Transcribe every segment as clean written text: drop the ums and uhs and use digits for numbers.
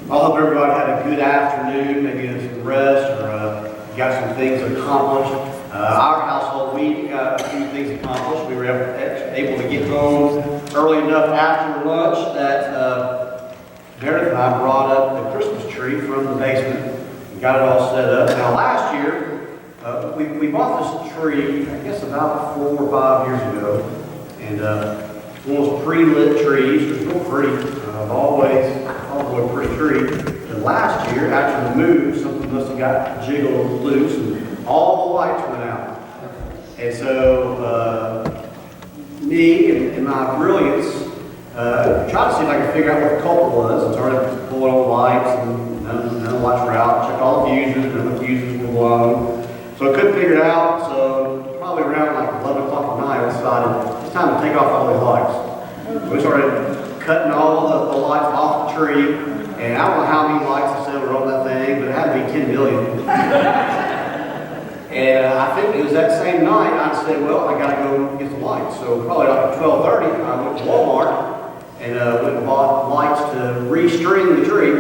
I hope everybody had a good afternoon, maybe some rest or got some things accomplished. Our household, we got a few things accomplished. We were able to get home early enough after lunch that Meredith and I brought up the Christmas tree from the basement and got it all set up. Now last year, we bought this tree, I guess about 4 or 5 years ago, and one of those pre-lit trees. It was real pretty. Always a pretty tree. And last year, after the move, something must have got jiggled loose, and all the lights went out. And so, me and my brilliance tried to see if I could figure out what the culprit was, and started pulling on the lights, and none of the lights were out. Checked all the fuses, none of the fuses were blown. So I couldn't figure it out. So probably around like 11 o'clock at night, I decided it's time to take off all these lights. So we started cutting all the lights off the tree, and I don't know how many lights I said were on that thing, but it had to be 10 million. And I think it was that same night I said, well, I got to go get the lights. So probably like 12:30, I went to Walmart and went and bought lights to restring the tree,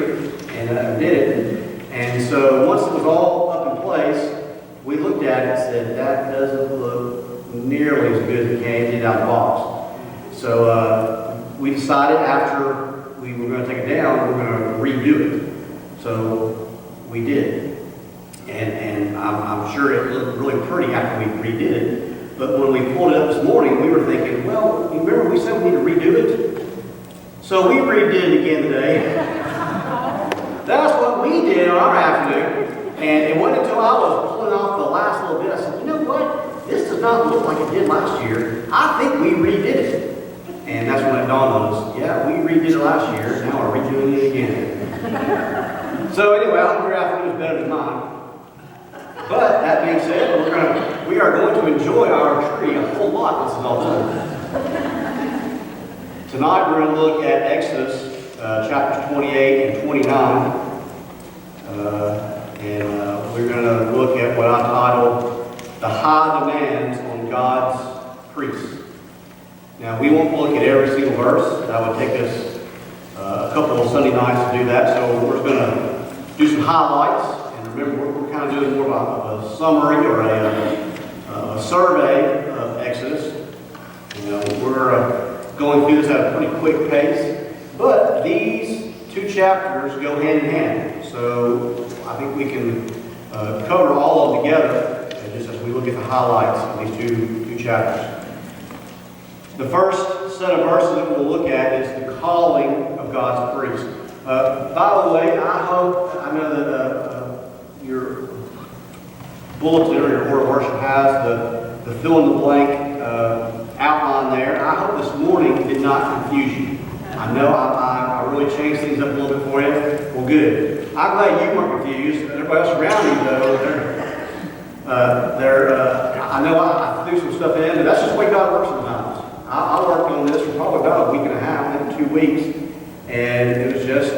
and did it. And so once it was all up in place, we looked at it and said, that doesn't look nearly as good as it came out of the box. So we decided after we were going to take it down, we were going to redo it. So we did. And I'm sure it looked really pretty after we redid it. But when we pulled it up this morning, we were thinking, well, remember we said we need to redo it? So we redid it again today. That's what we did on our afternoon. And it wasn't until I was pulling off the last little bit, I said, you know what? This does not look like it did last year. I think we redid it. And that's when it dawned on us, yeah, we redid it last year, now we're redoing it again. So anyway, I hope your afternoon is better than mine. But that being said, we are going to enjoy our tree a whole lot this is all done. Tonight we're going to look at Exodus chapters 28 and 29. And we're going to look at what I titled The High Demands on God's Priests. Now, we won't look at every single verse. That would take us a couple of Sunday nights to do that. So we're going to do some highlights. And remember, we're kind of doing more of a summary or a survey of Exodus. We're going through this at a pretty quick pace. But these two chapters go hand in hand. So I think we can cover all of them together just as we look at the highlights of these two chapters. The first set of verses that we'll look at is the calling of God's priests. By the way, I know that your bulletin or your order of worship has the fill-in-the-blank outline there. I hope this morning did not confuse you. I know I really changed things up a little bit for you. Well, good. I'm glad you weren't confused. Everybody else around you, though, I know I threw some stuff in, but that's just the way God works sometimes. I worked on this for probably about a week and a half, maybe 2 weeks, and it was just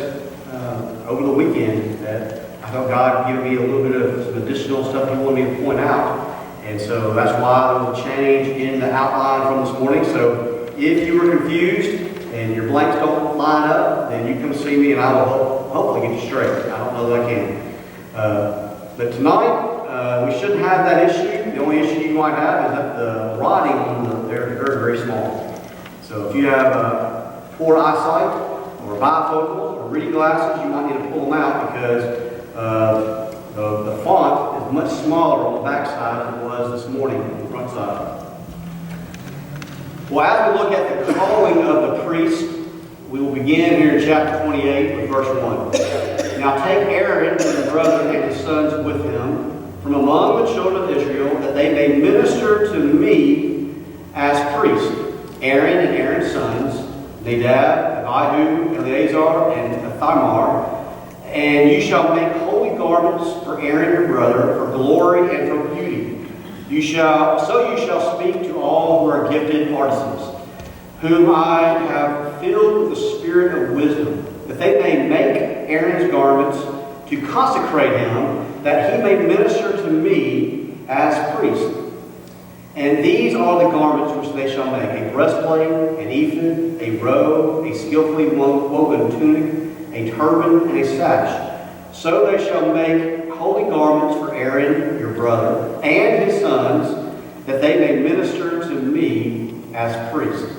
over the weekend that I felt God give me a little bit of some additional stuff He wanted me to point out, and so that's why there was a change in the outline from this morning. So if you were confused and your blanks don't line up, then you come see me and I will hopefully get you straight. I don't know that I can. But tonight, we shouldn't have that issue. The only issue you might have is that the writing on they're very, very small. So if you have poor eyesight or bifocals or reading glasses, you might need to pull them out because the font is much smaller on the back side than it was this morning on the front side. Well, as we look at the calling of the priest, we will begin here in chapter 28 with verse 1. Now take Aaron and his brother and his sons with him from among the children of Israel, that they may minister to me as priests. Aaron and Aaron's sons, Nadab, Abihu, Eleazar, and Ithamar. And you shall make holy garments for Aaron your brother, for glory and for beauty. You shall speak to all who are gifted artisans, whom I have filled with the spirit of wisdom, that they may make Aaron's garments to consecrate him, that he may minister to me as priest. And these are the garments which they shall make: a breastplate, an ephod, a robe, a skillfully woven tunic, a turban, and a sash. So they shall make holy garments for Aaron, your brother, and his sons, that they may minister to me as priests.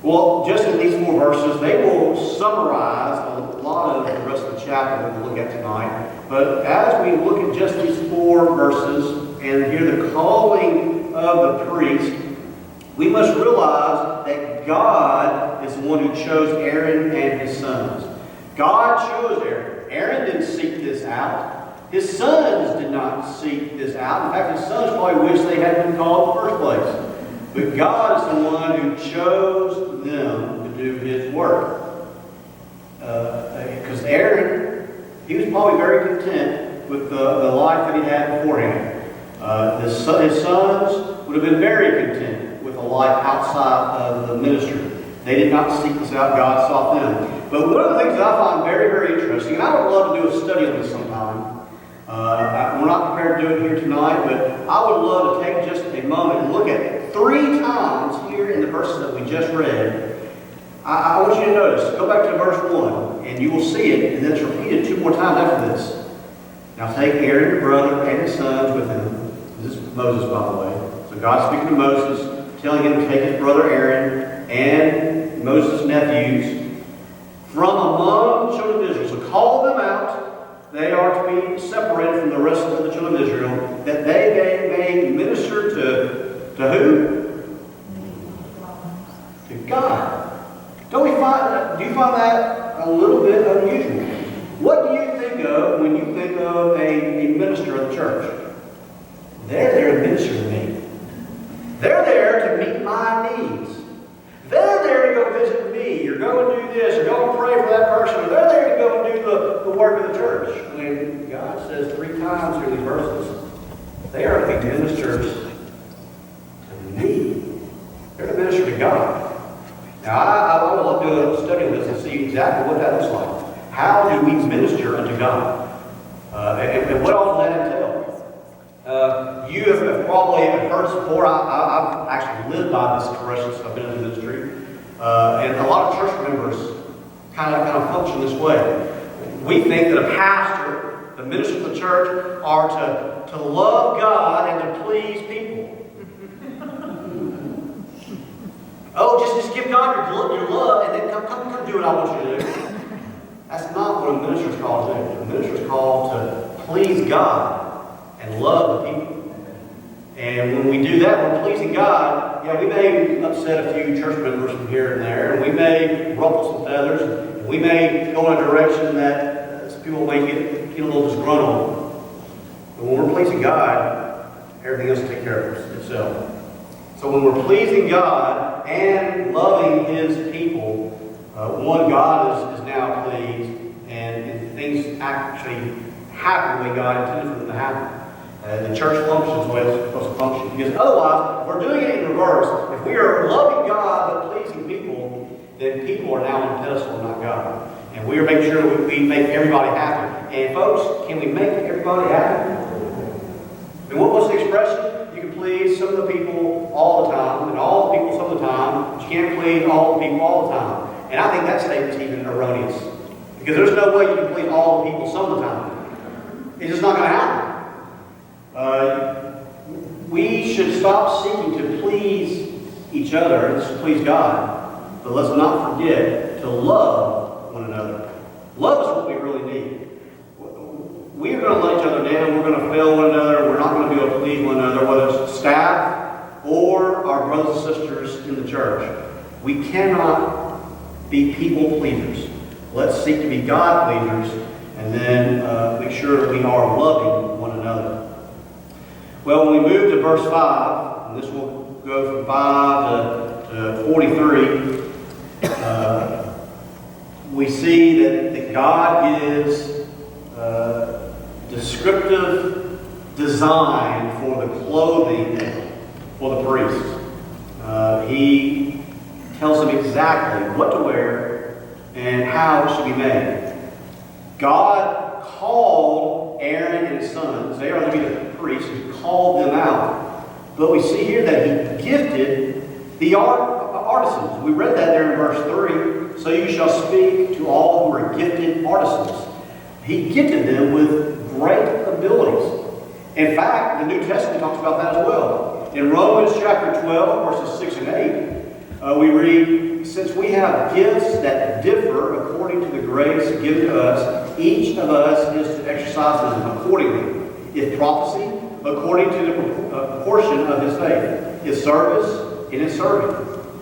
Well, just in these 4 verses, they will summarize a lot of the rest of the chapter that we'll look at tonight. But as we look at just these 4 verses and hear the calling of the priest, we must realize that God is the one who chose Aaron and his sons. God chose Aaron. Aaron didn't seek this out. His sons did not seek this out. In fact, his sons probably wish they had been called in the first place. But God is the one who chose them to do his work. Because Aaron, he was probably very content with the life that he had beforehand. His sons would have been very content with a life outside of the ministry. They did not seek this out. God sought them. But one of the things that I find very, very interesting, and I would love to do a study on this sometime. We're not prepared to do it here tonight, but I would love to take just a moment and look at it 3 times here in the verses that we just read. I want you to notice, go back to verse 1, and you will see it, and then it's repeated 2 more times after this. Now take Aaron, your brother, and his sons with him. This is Moses, by the way. So God's speaking to Moses, telling him to take his brother Aaron and Moses' nephews from among the children of Israel. So call them out. They are to be separated from the rest of the children of Israel, that they may minister to who? To God. Do you find that a little bit unusual? What do you think of when you think of a minister of the church? They're there to minister to me. They're there to meet my needs. They're there to go visit me, or go and do this, or go and pray for that person, or they're there to go and do the work of the church. When God says 3 times here in these verses, they are to be ministers to me. They're to minister to God. Now, I would love to do a study of this and see exactly what that looks like. How do we minister unto God? And what all does that entail? You have probably heard this before. I've actually lived by this expression since I've been in the ministry. And a lot of church members kind of function this way. We think that a pastor, the ministers of the church, are to love God and to please people. Oh, just give God your love, and then come do what I want you to do. That's not what a minister is called to do. A minister is called to please God and love the people. And when we do that, we're pleasing God. Yeah, we may upset a few church members from here and there, and we may ruffle some feathers, and we may go in a direction that some people may get a little disgruntled. But when we're pleasing God, everything else will take care of itself. So when we're pleasing God and loving His people, one, God is now pleased, and things actually happen the way God intended for them to happen. The church functions the way it's supposed to function. Because otherwise, if we're doing it in reverse, if we are loving God but pleasing people, then people are now on a pedestal, not God. And we are making sure we make everybody happy. And folks, can we make everybody happy? And what was the expression? You can please some of the people all the time, and all the people some of the time, but you can't please all the people all the time. And I think that statement is even erroneous. Because there's no way you can please all the people some of the time. It's just not going to happen. We should stop seeking to please each other and to please God. But let's not forget to love one another. Love is what we really need. We are going to let each other down. We're going to fail one another. We're not going to be able to please one another, whether it's staff or our brothers and sisters in the church. We cannot be people pleasers. Let's seek to be God pleasers, and then make sure we are loving one another. Well, when we move to verse 5, and this will go from 5 to 43, we see that God gives descriptive design for the clothing for the priests. He tells them exactly what to wear and how it should be made. God called Aaron and his sons. They are to be the priests. He called them out. But we see here that He gifted the ark artisans. We read that there in verse 3. So you shall speak to all who are gifted artisans. He gifted them with great abilities. In fact, the New Testament talks about that as well. In Romans chapter 12, verses 6 and 8, we read, since we have gifts that differ according to the grace given to us, each of us is to exercise them accordingly. If prophecy, according to the proportion of his faith. If service, in his serving.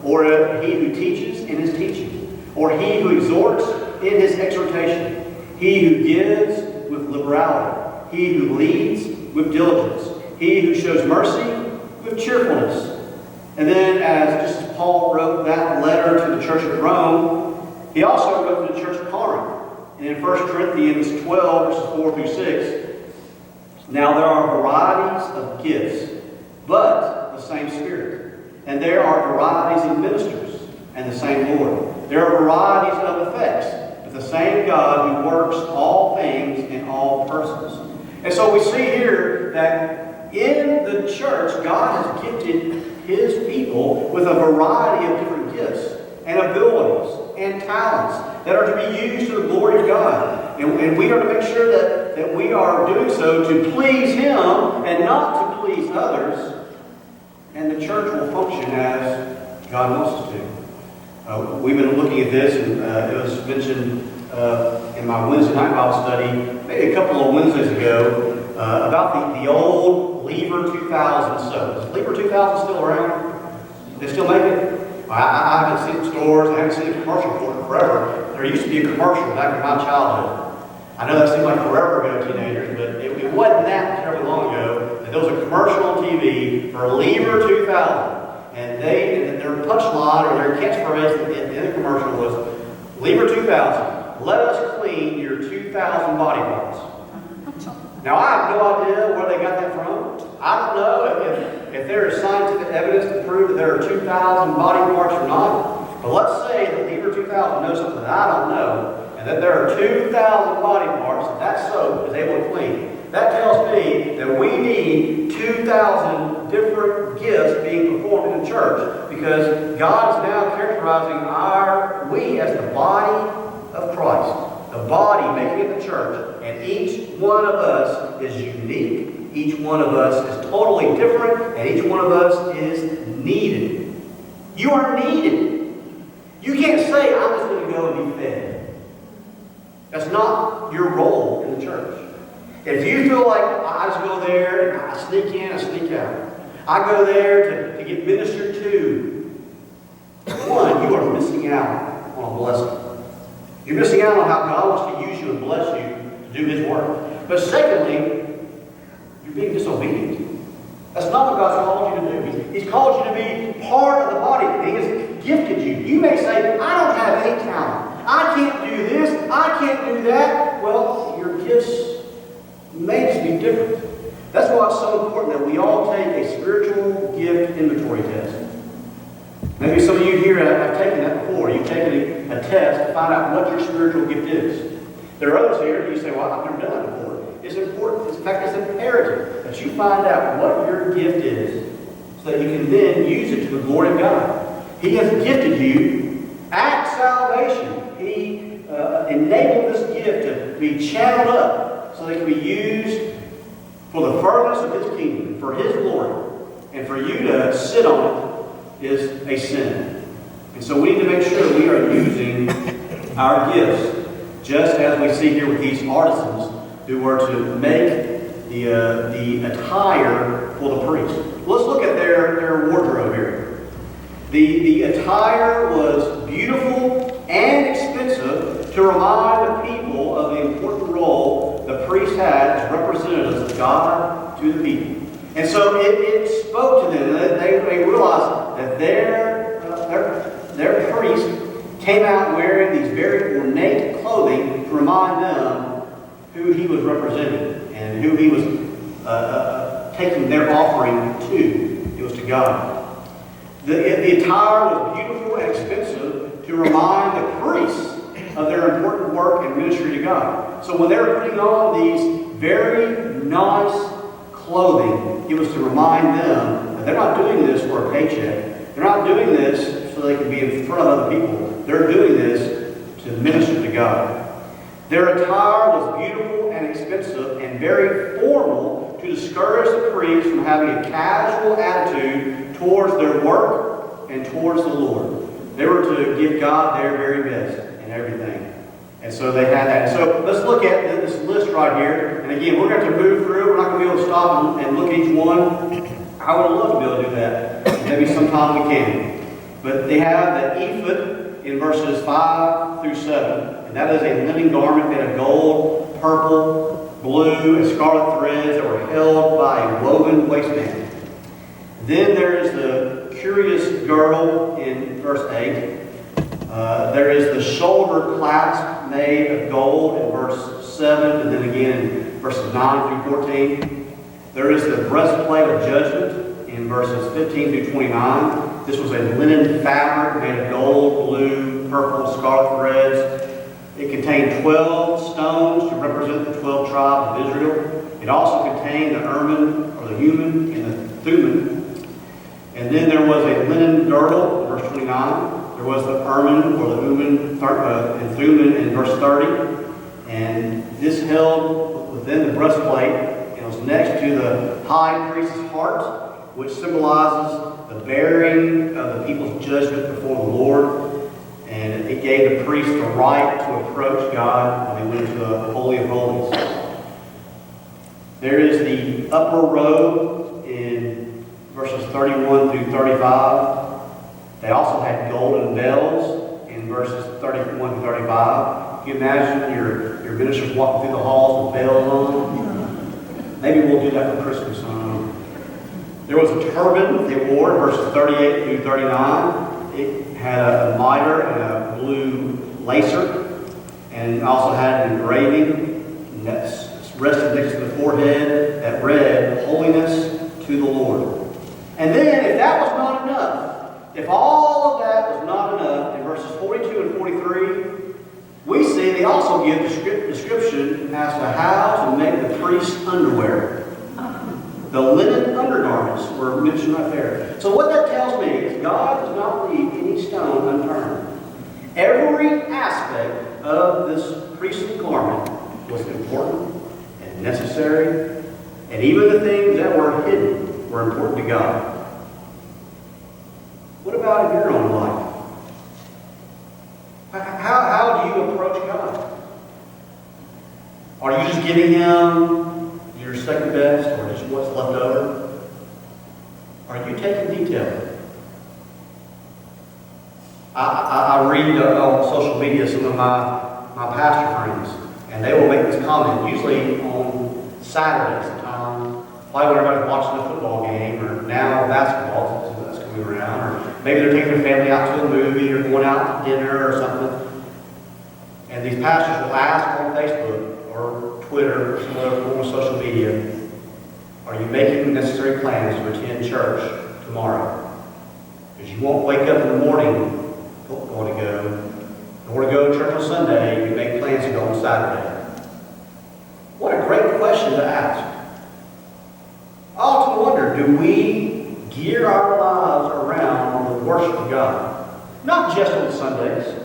Or he who teaches, in his teaching. Or he who exhorts, in his exhortation. He who gives, with liberality. He who leads, with diligence. He who shows mercy, with cheerfulness. And then, just as Paul wrote that letter to the church of Rome, he also wrote to the church of Corinth. And in 1 Corinthians 12, verses 4 through 6, now there are varieties of gifts, but the same Spirit. And there are varieties of ministers, and the same Lord. There are varieties of effects, but the same God who works all things in all persons. And so we see here that in the church, God has gifted His people with a variety of different gifts and abilities and talents that are to be used to the glory of God. And we are to make sure that we are doing so to please Him and not to please others. And the church will function as God wants us to. We've been looking at this, and it was mentioned in my Wednesday night Bible study maybe a couple of Wednesdays ago about the old Lever 2000 soap. Is Lever 2000 still around? They still make it? I haven't seen it in stores. I haven't seen a commercial for it forever. There used to be a commercial back in my childhood. I know that seemed like forever ago, teenagers, but it wasn't that terribly long ago. There was a commercial on TV for Lever 2000. And their punchline or their catchphrase in the commercial was, Lever 2000, let us clean your 2,000 body parts. Now, I have no idea where they got that from. I don't know if there is scientific evidence to prove that there are 2,000 body parts or not. But let's say that Lever 2000 knows something that I don't know, and that there are 2,000 body parts that soap is able to clean. That tells me that we need 2,000 different gifts being performed in the church, because God is now characterizing we as the body of Christ. The body making it the church, and each one of us is unique. Each one of us is totally different, and each one of us is needed. You are needed. You can't say, I'm just going to go and be fed. That's not your role in the church. If you feel like I just go there and I sneak in, I sneak out. I go there to get ministered to. One, you are missing out on a blessing. You're missing out on how God wants to use you and bless you to do His work. But secondly, you're being disobedient. That's not what God's called you to do. He's called you to be part of the body. He has gifted you. You may say, I don't have any talent. I can't do this. I can't do that. Well, your gifts may just be different. That's why it's so important that we all take a spiritual gift inventory test. Maybe some of you here have taken that before. You've taken a test to find out what your spiritual gift is. There are others here, you say, well, I've never done that before. It's important. In fact, it's imperative that you find out what your gift is so that you can then use it to the glory of God. He has gifted you at salvation. He enabled this gift to be channeled up so that it can be used for the furtherance of His kingdom, for His glory. And for you to sit on it is a sin. And so we need to make sure we are using our gifts, just as we see here with these artisans who were to make the attire for the priest. Let's look at their wardrobe here. The attire was beautiful and expensive to remind the people of the important role the priests had as representatives of God to the people. And so it spoke to them. They realized that their priest came out wearing these very ornate clothing to remind them who he was representing and who he was taking their offering to. It was to God. The attire was beautiful and expensive to remind the priests of their important work and ministry to God. So when they were putting on these very nice clothing, it was to remind them that they're not doing this for a paycheck. They're not doing this so they can be in front of other people. They're doing this to minister to God. Their attire was beautiful and expensive and very formal to discourage the priests from having a casual attitude towards their work and towards the Lord. They were to give God their very best in everything. And so they had that. So let's look at this list right here. And again, we're going to move through. We're not going to be able to stop and look at each one. I would love to be able to do that. Maybe sometime we can. But they have the ephod in verses 5 through 7. And that is a linen garment made of gold, purple, blue, and scarlet threads that were held by a woven waistband. Then there is the curious girdle in verse 8. There is the shoulder clasp made of gold in verse 7, and then again in verses 9 through 14. There is the breastplate of judgment in verses 15 through 29. This was a linen fabric made of gold, blue, purple, scarlet threads. It contained 12 stones to represent the 12 tribes of Israel. It also contained the Urim, or the Human, and the Thummim. And then there was a linen girdle in verse 29. There was the Urim, or the Urim, and Thummim in verse 30. And this held within the breastplate, and it was next to the high priest's heart, which symbolizes the bearing of the people's judgment before the Lord. And it gave the priest the right to approach God when they went into the Holy of Holies. There is the upper robe in verses 31 through 35. They also had golden bells in verses 31 to 35. Can you imagine your ministers walking through the halls with bells on? Maybe we'll do that for Christmas. There was a turban they wore in verses 38 through 39. It had a mitre and a blue lacer, and also had an engraving that's rested next to the forehead that read, "Holiness to the Lord." And then, if that was not enough, if all of that was not enough, in verses 42 and 43, we see they also give description as to how to make the priest's underwear. The linen undergarments were mentioned right there. So what that tells me is God does not leave any stone unturned. Every aspect of this priestly garment was important and necessary, and even the things that were hidden were important to God. What about in your own life? How do you approach God? Are you just giving Him your second best, or just what's left over? Are you taking detail? I read on social media some of my pastor friends, and they will make this comment, usually on Saturdays, probably when everybody's watching a football game, or now basketball, so that's coming around, or maybe they're taking their family out to a movie, or going out to dinner, or something. And these pastors will ask on Facebook, or Twitter, or some other form of social media, are you making the necessary plans to attend church tomorrow? Because you won't wake up in the morning going to go, or to go to church on Sunday, you make plans to go on Saturday. What a great question to ask. I often wonder, do we gear our lives around the worship of God? Not just on Sundays.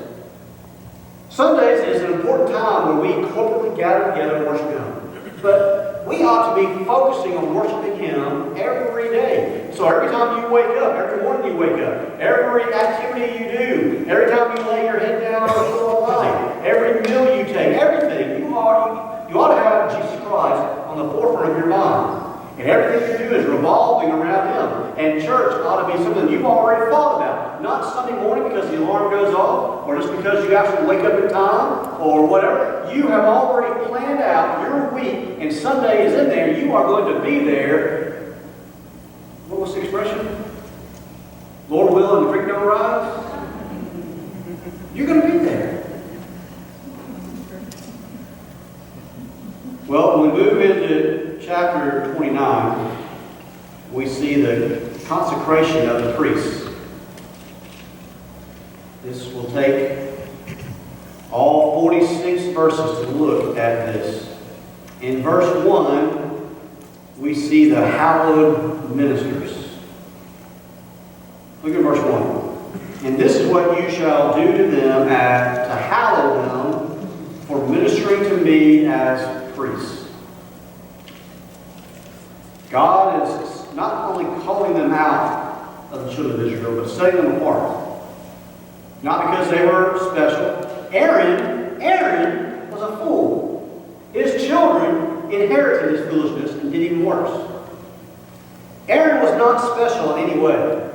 Sundays is an important time when we corporately gather together and worship Him. But we ought to be focusing on worshiping Him every day. So every time you wake up, every morning you wake up, every activity you do, every time you lay your head down or go alive, every meal you take, everything, you ought to have Jesus Christ on the forefront of your mind. And everything you do is revolving around Him. And church ought to be something you've already thought about. Not Sunday morning because the alarm goes off, or just because you actually wake up in time, or whatever. You have already planned out your week, and Sunday is in there. You are going to be there. What was the expression? Lord willing, the creek don't rise. You're going to be there. Well, when we move into chapter 29, we see the consecration of the priests. This will take all 46 verses to look at this. In verse 1, we see the hallowed ministers. Look at verse 1. And this is what you shall do to them to hallow them for ministering to me as priests. God is not only calling them out of the children of Israel, but setting them apart. Not because they were special. Aaron was a fool. His children inherited his foolishness and did even worse. Aaron was not special in any way.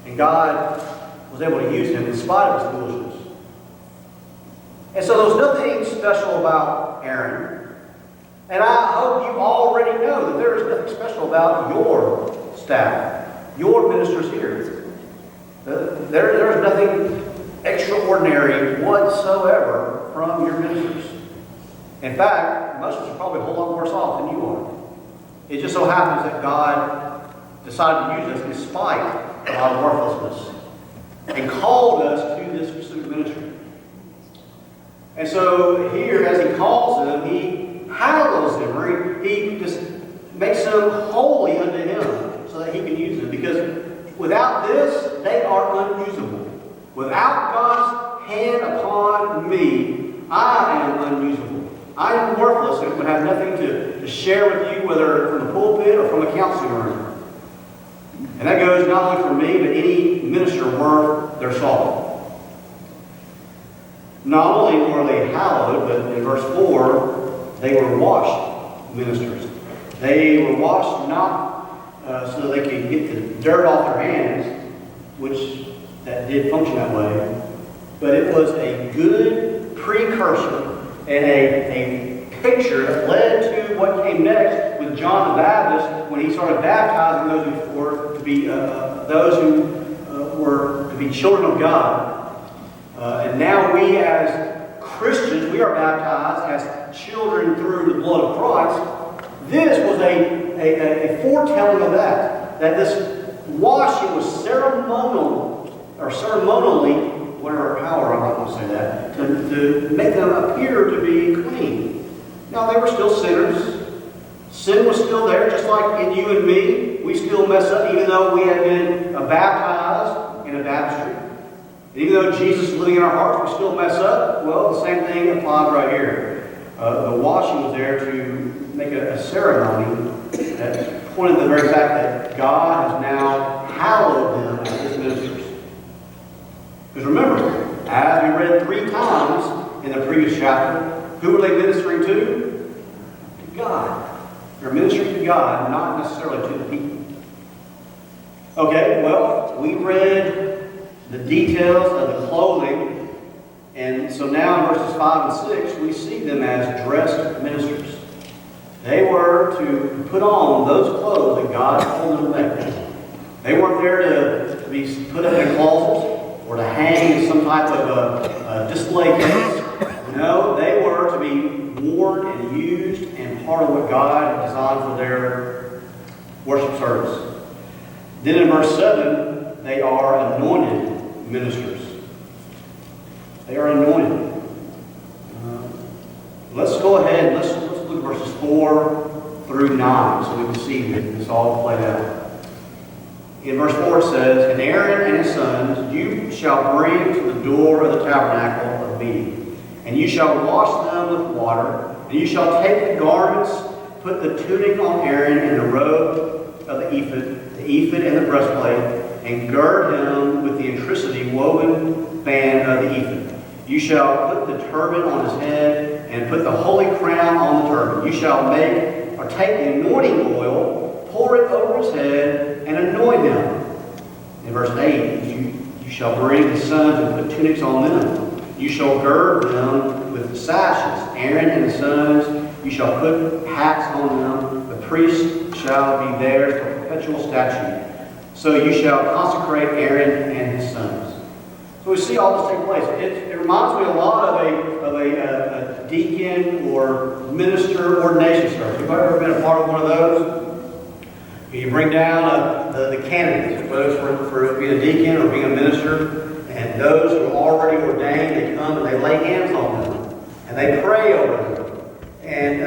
And God was able to use him in spite of his foolishness. And so there was nothing special about Aaron. And I hope you already know that there is nothing special about your staff, your ministers here. There is nothing extraordinary whatsoever from your ministers. In fact, most of us are probably a whole lot worse off than you are. It just so happens that God decided to use us in spite of our worthlessness and called us to this pursuit of ministry. And so here, as he calls them, he hallows them, or he just makes them holy unto him so that he can use them. Because without this, they are unusable. Without God's hand upon me, I am unusable. I am worthless and would have nothing to share with you, whether from the pulpit or from a counseling room. And that goes not only for me, but any minister worth their salt. Not only were they hallowed, but in verse 4, they were washed ministers. They were washed not so they could get the dirt off their hands, which that did function that way, but it was a good precursor and a picture that led to what came next with John the Baptist when he started baptizing those who were to be were to be children of God. And now we as Christians, we are baptized as children through the blood of Christ. This was a foretelling of that this washing was ceremonially, whatever power, I'm not going to say that, to make them appear to be clean. Now, they were still sinners. Sin was still there, just like in you and me. We still mess up, even though we have been baptized in a baptistry. And even though Jesus is living in our hearts, we still mess up. Well, the same thing applies right here. The washing was there to make a ceremony that pointed to the very fact that God has now hallowed them as his ministers. Because remember, as we read 3 times in the previous chapter, who were they ministering to? To God. They're ministering to God, not necessarily to the people. Okay, well, we read the details of the clothing, and so now in verses 5 and 6, we see them as dressed ministers. They were to put on those clothes that God told them to make. They weren't there to be put up in closets or to hang in some type of a display case. No, they were to be worn and used and part of what God had designed for their worship service. Then in verse 7, they are anointed ministers. They are anointed. Let's go ahead and let's look at verses 4 through 9 so we can see this all played out. In verse 4 it says, "And Aaron and his sons you shall bring to the door of the tabernacle of meeting, and you shall wash them with water, and you shall take the garments, put the tunic on Aaron and the robe of the ephod and the breastplate, and gird him with the intricity woven band of the ephod. You shall put the turban on his head, and put the holy crown on the turban. You shall take the anointing oil, pour it over his head, and anoint him." In verse 8, you shall bring his sons and put tunics on them. You shall gird them with sashes. Aaron and his sons, you shall put hats on them. The priest shall be theirs for perpetual statute. So you shall consecrate Aaron and his sons. So we see all this take place. It reminds me a lot of a deacon or minister ordination service. Have you ever been a part of one of those? You bring down the candidates, whether it's for being a deacon or being a minister, and those who are already ordained, they come and they lay hands on them, and they pray over them. And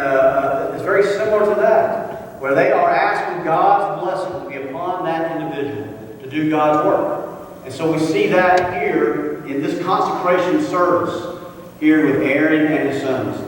it's very similar to that, where they are asking God's blessing to be upon that individual to do God's work. And so we see that here in this consecration service here with Aaron and his sons.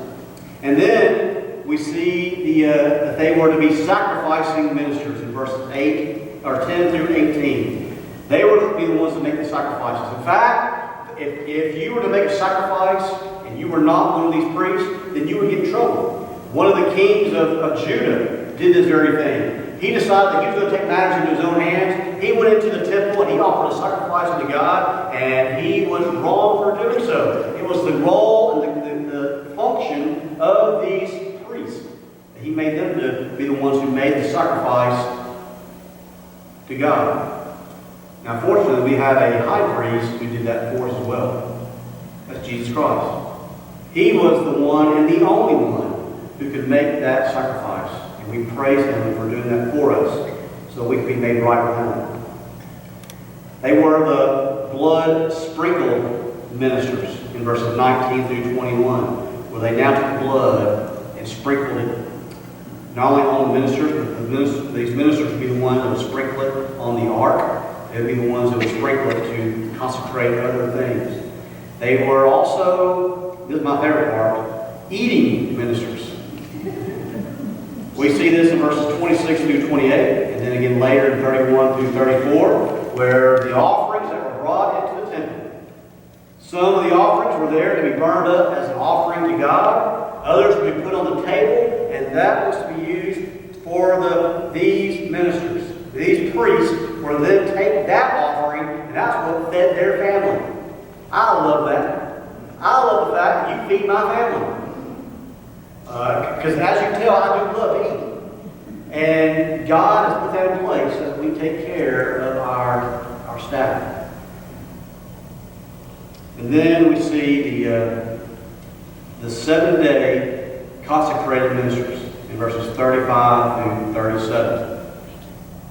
And then we see that they were to be sacrificing ministers in verses 10 through 18. They were to be the ones to make the sacrifices. In fact, if you were to make a sacrifice and you were not one of these priests, then you would get in trouble. One of the kings of Judah did this very thing. He decided that he was going to take matters into his own hands. He went into the temple and he offered a sacrifice unto God, and he was wrong for doing so. It was the role and the function of these priests. He made them to be the ones who made the sacrifice to God. Now, fortunately, we have a high priest who did that for us as well. That's Jesus Christ. He was the one and the only one who could make that sacrifice. And we praise Him for doing that for us so we can be made right with Him. They were the blood-sprinkled ministers in verses 19 through 21, where they now took blood and sprinkled it not only on the ministers, but these ministers would be the ones that would sprinkle it on the ark. They would be the ones that would sprinkle it to consecrate other things. They were also, this is my favorite part, eating ministers. We see this in verses 26 through 28, and then again later in 31 through 34, where the offerings that were brought into the temple. Some of the offerings were there to be burned up as an offering to God. Others would be put on the table, and that was to be used for these ministers. These priests were to then take that offering, and that's what fed their family. I love that. I love the fact that you feed my family. Because as you tell, I do love to eat. And God has put that in place so that we take care of our staff. And then we see the 7-day consecrated ministers in verses 35 through 37.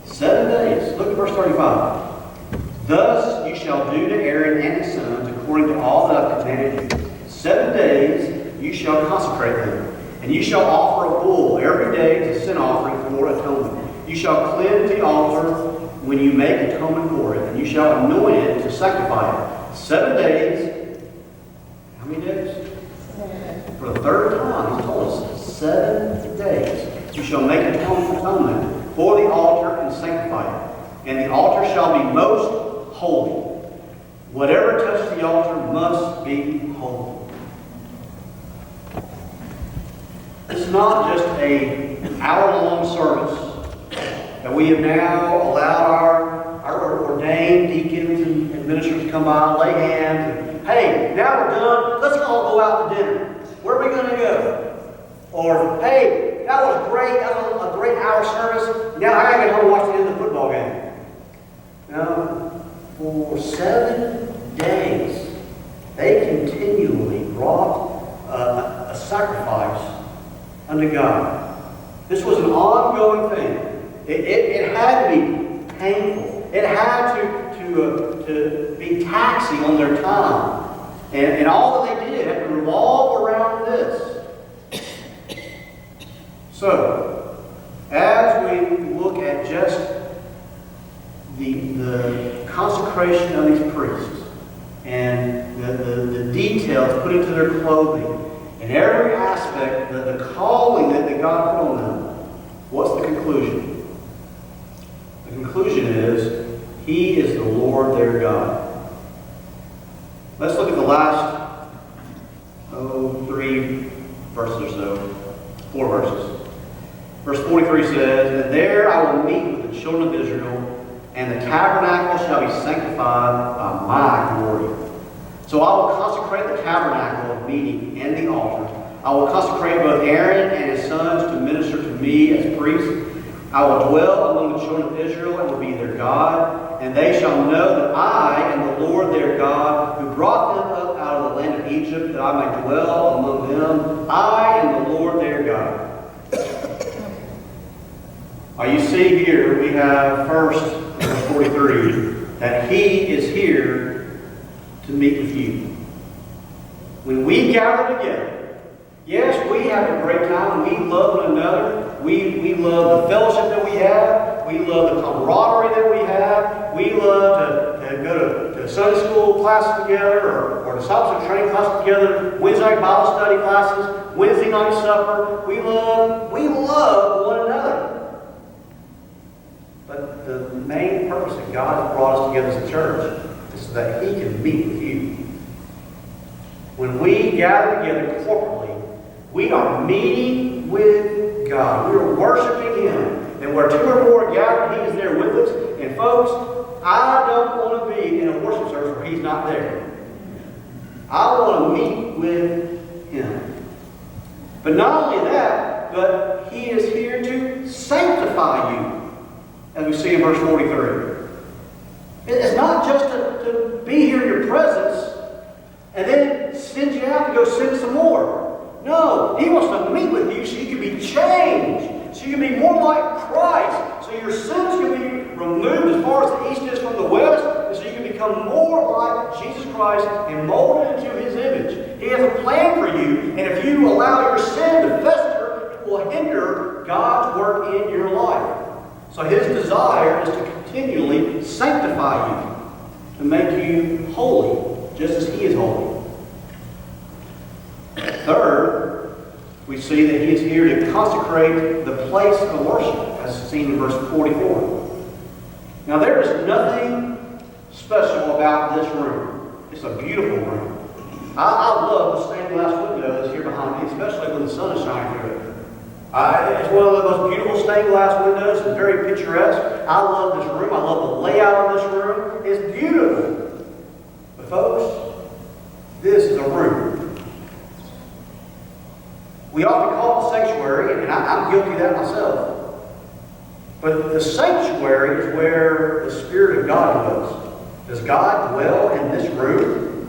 7 days. Look at verse 35. Thus you shall do to Aaron and his sons according to all that I've commanded you. 7 days you shall consecrate them. And you shall offer a bull every day as a sin offering for atonement. You shall cleanse the altar when you make atonement for it, and you shall anoint it to sanctify it. 7 days. How many days? For the third time, He's told us 7 days. You shall make atonement for the altar and sanctify it. And the altar shall be most holy. Whatever touches the altar must be holy. This is not just an hour-long service that we have now allowed our ordained deacons and ministers to come by, lay hands, and, hey, now we're done, let's all go out to dinner. Where are we going to go? Or, hey, that was great, that was a great hour service, now I got to get home and watch the end of the football game. No, for 7 days, they continually brought a sacrifice unto God. This was an ongoing thing. It had to be painful. It had to be taxing on their time. And all that they did had to revolve around this. So, as we look at just the consecration of these priests and the details put into their clothing, in every aspect, the calling that God put on them, what's the conclusion? The conclusion is, He is the Lord their God. Let's look at the last, 3 verses or so, 4 verses. Verse 43 says, And there I will meet with the children of Israel, and the tabernacle shall be sanctified by my glory. So I will consecrate the tabernacle of meeting and the altar. I will consecrate both Aaron and his sons to minister to me as priests. I will dwell among the children of Israel and will be their God. And they shall know that I am the Lord their God, who brought them up out of the land of Egypt, that I may dwell among them. I am the Lord their God. You see here, we have first, verse 43, that He is here to meet with you. When we gather together, yes, we have a great time. We love one another. We love the fellowship that we have. We love the camaraderie that we have. We love to go to Sunday school classes together or discipleship training classes together, Wednesday night Bible study classes, Wednesday night supper. We love one another. But the main purpose that God has brought us together as a church is so that He can meet with you. When we gather together corporately, we are meeting with God. We are worshiping Him. And where two or more are gathered, He is there with us. And folks, I don't want to be in a worship service where He's not there. I want to meet with Him. But not only that, but He is here to sanctify you, as we see in verse 43. It's not just to be here in your presence and then send you out to go sin some more. No, He wants to meet with you so you can be changed, so you can be more like Christ, so your sins can be removed as far as the east is from the west, and so you can become more like Jesus Christ and molded into His image. He has a plan for you, and if you allow your sin to fester, it will hinder God's work in your life. So His desire is to continually sanctify you, to make you holy, just as He is holy. Third, we see that He is here to consecrate the place of worship, as seen in verse 44. Now, there is nothing special about this room. It's a beautiful room. I love the stained glass window that's here behind me, especially when the sun is shining through it. It's one of the most beautiful stained glass windows. It's very picturesque. I love this room. I love the layout of this room. It's beautiful. But folks, this is a room. We often call it the sanctuary, and I'm guilty of that myself. But the sanctuary is where the Spirit of God dwells. Does God dwell in this room?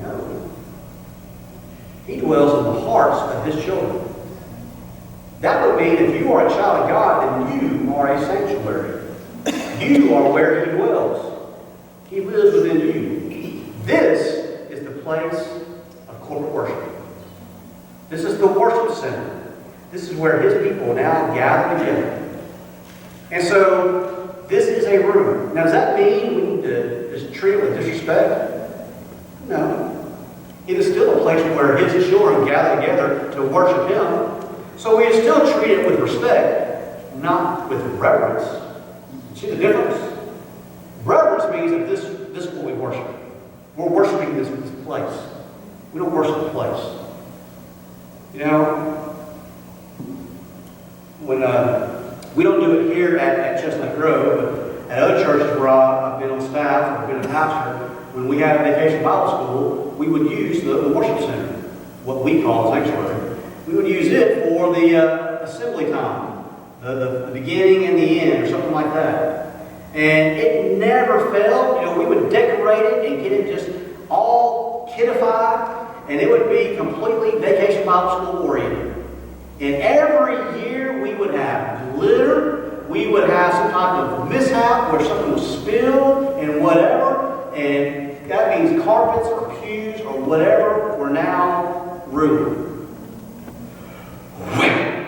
No. He dwells in the hearts of His children. That would mean if you are a child of God, then you are a sanctuary. You are where He dwells. He lives within you. This is the place of corporate worship. This is the worship center. This is where His people now gather together. And so, this is a room. Now, does that mean we need to just treat it with disrespect? No. It is still a place where His children gather together to worship Him. So we still treat it with respect, not with reverence. See the difference? Reverence means that this is what we worship. We're worshiping this place. We don't worship the place. You know, when we don't do it here at Chestnut Grove, but at other churches where I've been on staff or been a pastor, when we had a vacation Bible school, we would use the worship center, what we call a sanctuary. We would use it for the assembly time, the beginning and the end, or something like that. And it never failed. You know, we would decorate it and get it just all kiddified. And it would be completely Vacation Bible School oriented. And every year we would have glitter, we would have some type of mishap where something was spilled and whatever. And that means carpets or pews or whatever were now ruined. Wait!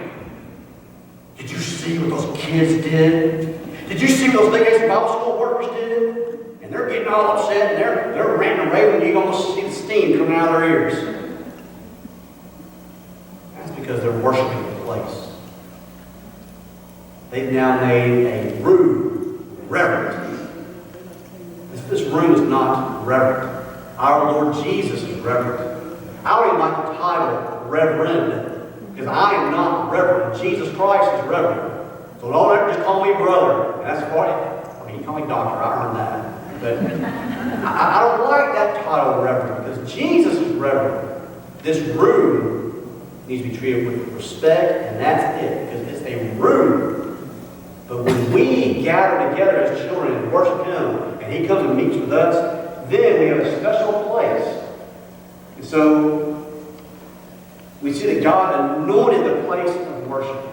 Did you see what those kids did? Did you see what those Vacation Bible School workers did? And they're getting all upset, and they're ranting and raving. You can almost see the steam coming out of their ears. That's because they're worshiping the place. They've now made a room reverent. This room is not reverent. Our Lord Jesus is reverent. I don't even like the title Reverend, because I am not reverend. Jesus Christ is reverend. So don't ever just call me brother. And that's funny. I mean, you call me doctor. I earned that. But I don't like that title, Reverend, because Jesus is Reverend. This room needs to be treated with respect, and that's it, because it's a room. But when we gather together as children and worship Him, and He comes and meets with us, then we have a special place. And so we see that God anointed the place of worship.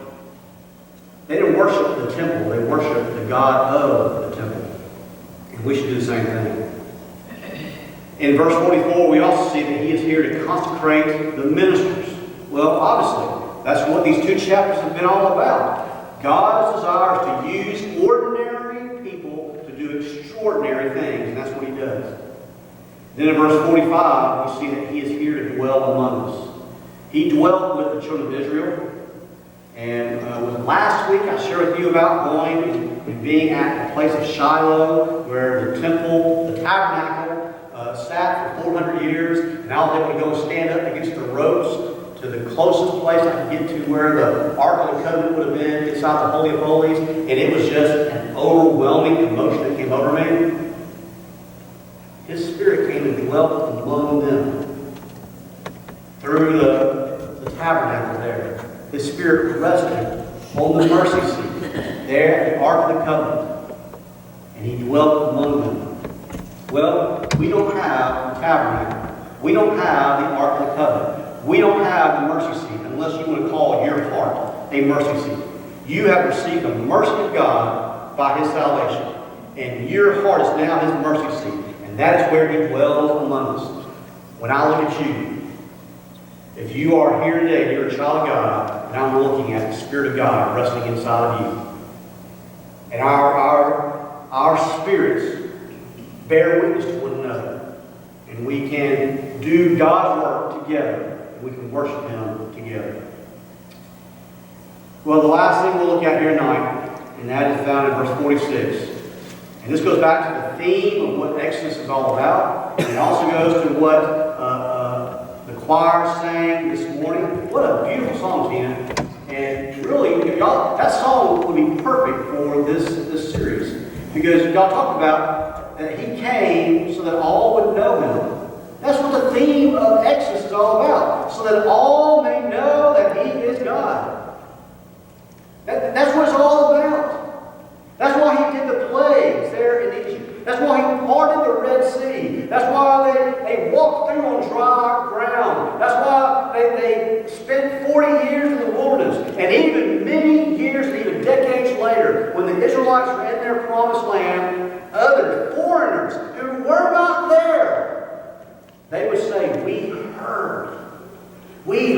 They didn't worship the temple, they worshiped the God of the temple. We should do the same thing. In verse 44, we also see that He is here to consecrate the ministers. Well, obviously, that's what these two chapters have been all about. God's desire is to use ordinary people to do extraordinary extraordinary things, and that's what he does. Then in verse 45, we see that he is here to dwell among us. He dwelt with the children of Israel. And last week I shared with you about going and being at the place of Shiloh, where the temple, the tabernacle, sat for 400 years. And I was able to go stand up against the ropes to the closest place I could get to where the Ark of the Covenant would have been, inside the Holy of Holies. And it was just an overwhelming emotion that came over me. His Spirit came and dwelt among them through the tabernacle there. His Spirit rested on the mercy seat there at the Ark of the Covenant. And he dwelt among them. Well, we don't have the tabernacle. We don't have the Ark of the Covenant. We don't have the mercy seat, unless you want to call your heart a mercy seat. You have received the mercy of God by his salvation. And your heart is now his mercy seat. And that is where he dwells among us. When I look at you, if you are here today, you're a child of God, and I'm looking at the Spirit of God resting inside of you. And our spirits bear witness to one another. And we can do God's work together, and we can worship him together. Well, the last thing we'll look at here tonight, and that is found in verse 46. And this goes back to the theme of what Exodus is all about. And it also goes to what the choir sang this morning. What a beautiful song, Tina. And really, y'all, that song would be perfect for this series. Because y'all talked about that he came so that all would know him. That's what the theme of Exodus is all about. So that all may know that he is God. That's what it's all about. That's why he did the plagues there in Egypt. That's why he parted the Red Sea. That's why they walked through on dry ground. That's why they spent 40 years in the wilderness. And even many years and even decades later, when the Israelites were in their promised land, other foreigners who were not there, they would say, we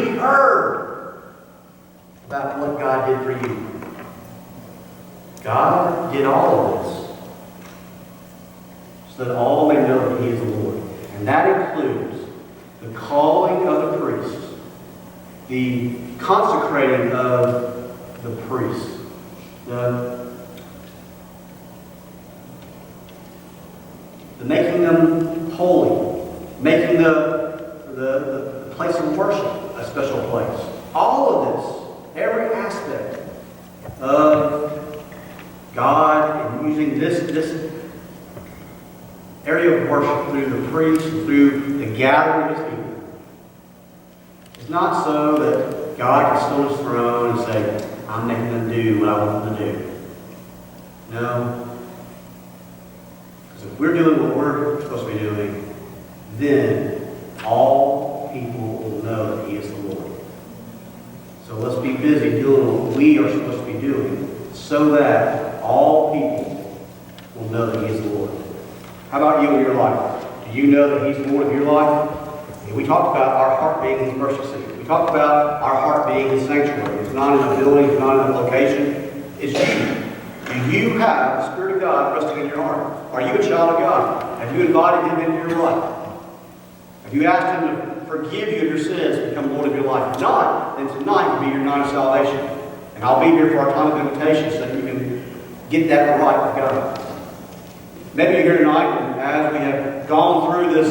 heard about what God did for you. God did all of this so that all may know that he is the Lord. And that includes the calling of the priests, the consecrating of the priests, the making them holy, making the place of worship a special place. All of this, every aspect of God and using this area of worship through the priest, through the gathering of his people. It's not so that God can sit on his throne and say, I'm making them do what I want them to do. No. Because if we're doing what we're supposed to be doing, then all people will know that he is the Lord. So let's be busy doing what we are supposed to be doing so that all people will know that he is the Lord. How about you in your life? Do you know that he's the Lord of your life? And we talked about our heart being his mercy seat. We talked about our heart being his sanctuary. It's not in a building, it's not in a location. It's you. Do you have the Spirit of God resting in your heart? Are you a child of God? Have you invited him into your life? Have you asked him to forgive you of your sins and become Lord of your life? If not, then tonight will be your night of salvation. And I'll be here for our time of invitation so that you can get that right with God. Maybe you're here tonight, and as we have gone through this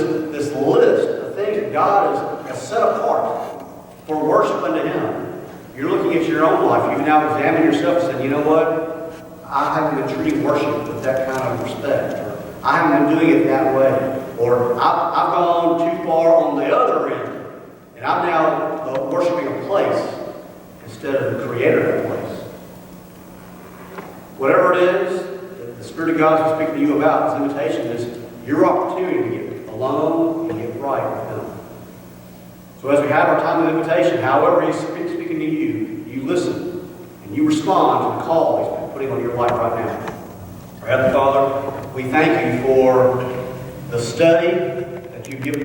list of things that God has set apart for worship unto him, you're looking at your own life. You can now examine yourself and say, you know what? I haven't been treating worship with that kind of respect. Or I haven't been doing it that way. Or I've gone too far on the other end. And I'm now worshiping a place instead of the creator of that place. Whatever it is that the Spirit of God is speaking to you about, this invitation is your opportunity to get alone and get right with him. So as we have our time of invitation, however he's speaking to you, you listen and you respond to the call he's been putting on your life right now. Our Heavenly Father, we thank you for the study that you've given